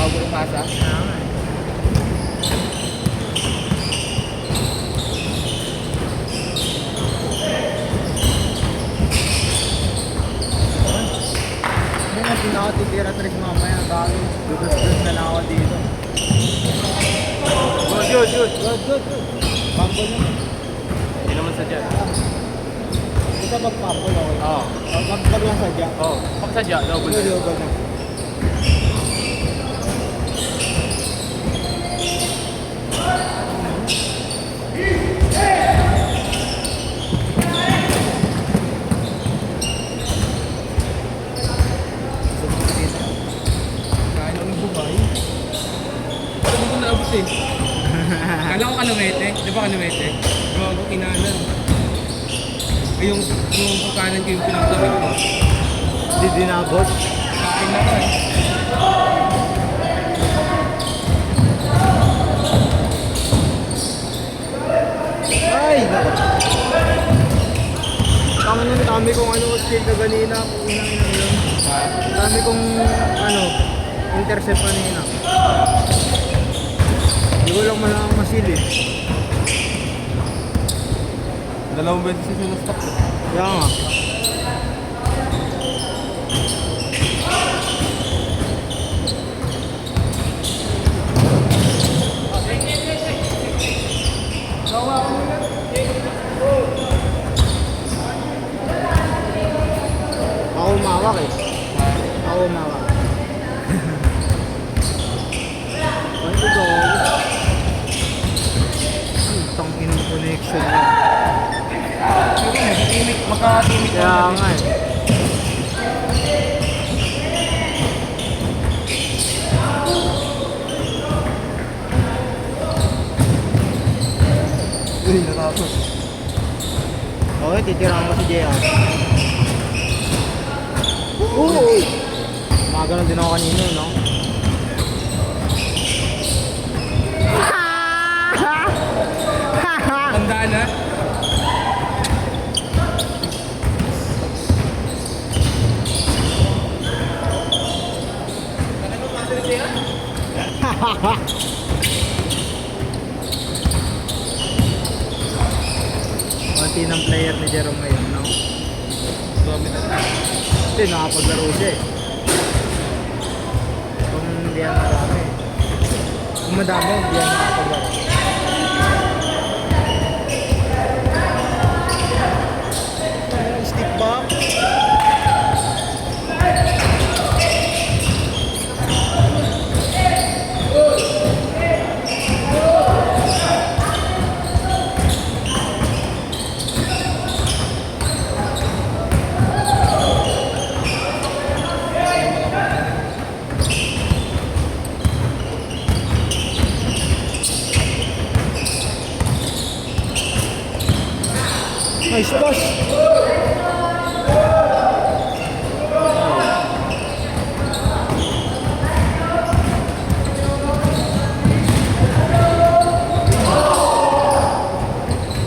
tao ko umasa. Hindi na pinakatitira trick mamaya. Dami. Dudus-dus na lang ako dito. Good. Good. Pambo naman. Hindi naman sadya. Basta pag-pambo okay. Oo. Pag lang sadya. Oo. Pag sadya, double na. Double na. Kain ako ng bukay. Hindi ko naabot eh. Kala ko Kaluwete. Di ba Kaluwete? Gawa ko Kinanan. Ay, yung pagkanan ko yung pinagdamit ko. Hindi dinabot. Kain na ko eh. Ay! Tama nun, dami kong skill ka ganina. Unang yun. Dami kong intercept kanina. Hindi ko lang malang masilip. Dalawang beses yung sinustop ko. Kaya nga. Ako umawak eh. Ako umawak. Ano ito daw? Tangin mo connection niya. Magka-timid Kaya nga eh. Uy, natapos. Okay, titiraan ko si JR. Uy! Mga ganun din ako kanina, no? Tandaan na. Konti ng player ni Jerome ngayon, no? Hindi, nakapaglaro siya eh. Kung hindi yan marami. Kung madami, hindi yan nakapaglaro. Stick back. Nice pass.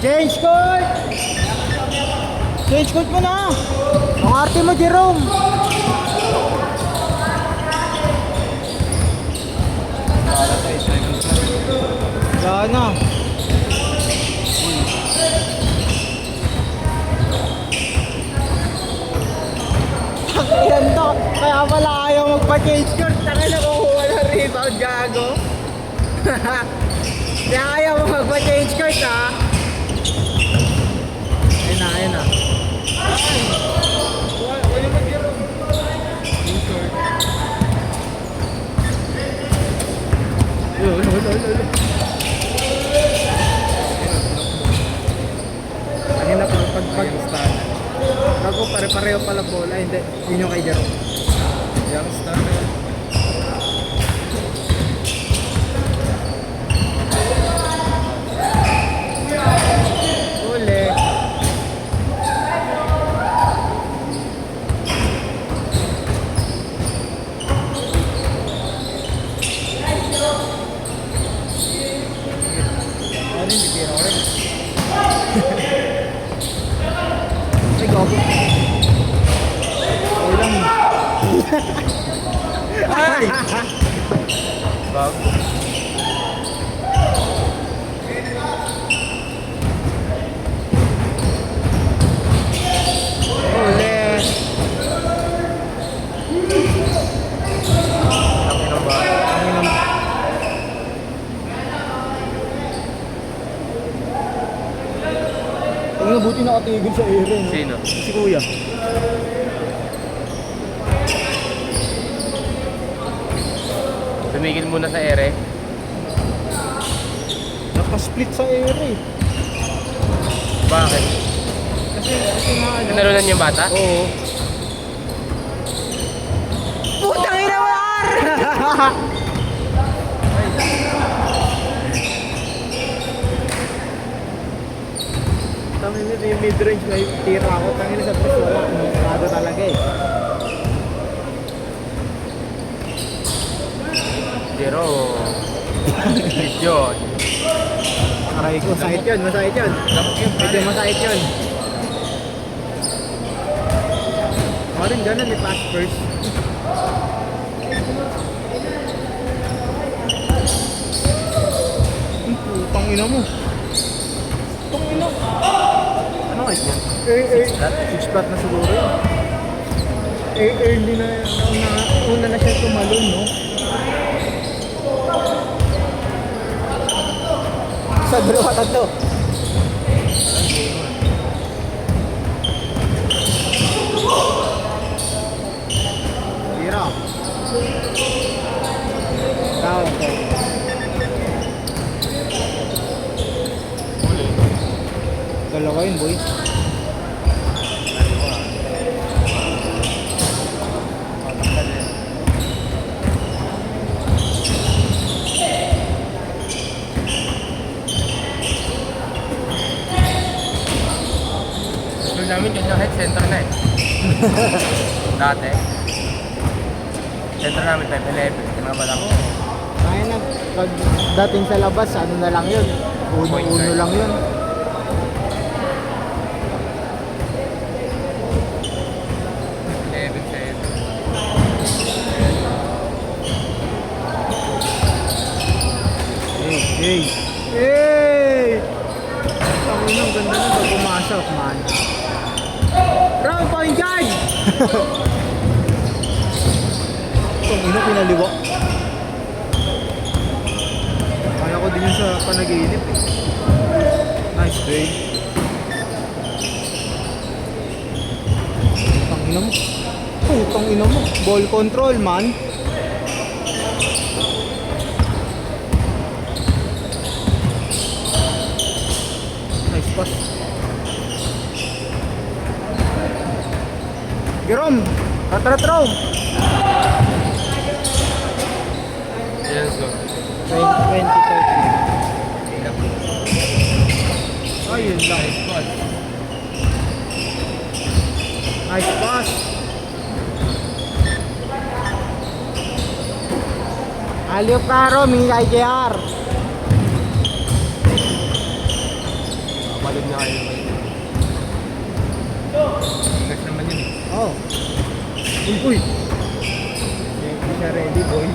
Change court! Change court mo na! Ang arte mo, Jerome! Sana. Yan to. Kaya pala ayaw magpa-change court. Taka na kukuha ng rebound, gago. Kaya ayaw mo magpa-change court, ha? Ayun na. Wala mag-giro. Kanina pag bago pare-pareho pala bola, hindi. Yun yung kay Jerome. Young star. Uli. Ano yung bibira ko rin? Ay, gago. Ulang. Ay! Bag. Ulit. Laki ng bag. Ang ina. Ang ina, buti nakatigil sa ere, no? Sino? Si Kuya. Tumigil muna sa ere. Nakasplit sa ere. Bakit? Kasi nga ano. Narunan yung bata? Oo. Putang ina mo, Ar! Tangin nito yung mid-range na tira ako. Tangin sa press wala. Nado talaga eh. Zero. Video. Aray ko, masakit yun, masakit yun. Medyo masakit yun. Marin ganun, may pass first. Putang ina mo. Putang ina. Ano nga yun? Six flat na siguro yun. Early na, una na siya tumalon, no? Sa dalawa tatlo. Tira. Tao, dalawa yun, boy. Gusto namin yung head center na eh. Dati. Center namin 511. Kinabala ko. Kaya na, pag dating sa labas, ano na lang yun? Uno lang yun. Hey! Hey! Ang unang ganda na pag pumasok, man. Round point guard! Ang ina, pinaliwa. Kaya ko din yun sa panaginip eh. Nice play. Putang ina mo. Putang ina mo. Ball control, man. Nice pass. Gerom! Ratrat-rom! Yes, go. 20, 30. Ayun lang. Nice pass. Aliop Caro, mini IJR. Palod na kayo. Next naman yun eh. Oh. Uy. Hindi siya ready, boy.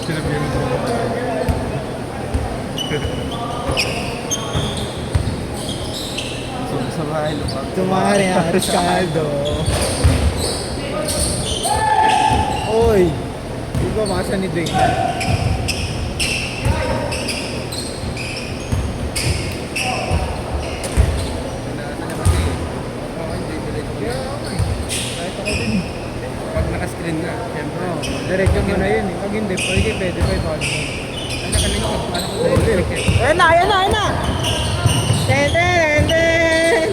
Sinabihan mo ba? Sumahay lupag. Tumari na, Riscaldo. Oy. Di ba masa ni Ding? Kahit ako din. Pag naka-screen na, siyempre. Oh, diretso mo na yun eh. Pag hindi, pwede pa ito. Ano ka nito? Ano ko ulit eh. Ayan na, ayan na, ayan na! Ten, ten, ten!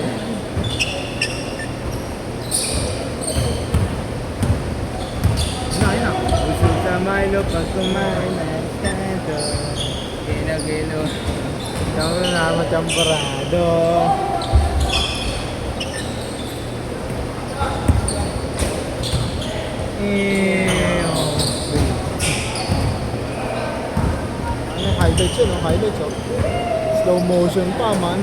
Ayan na, ayan na. Usog sa Milo pag kumain na estado. Gilo. Ikaw na machamporado. Ano highlights yun? Highlights oh. Slow motion pa man.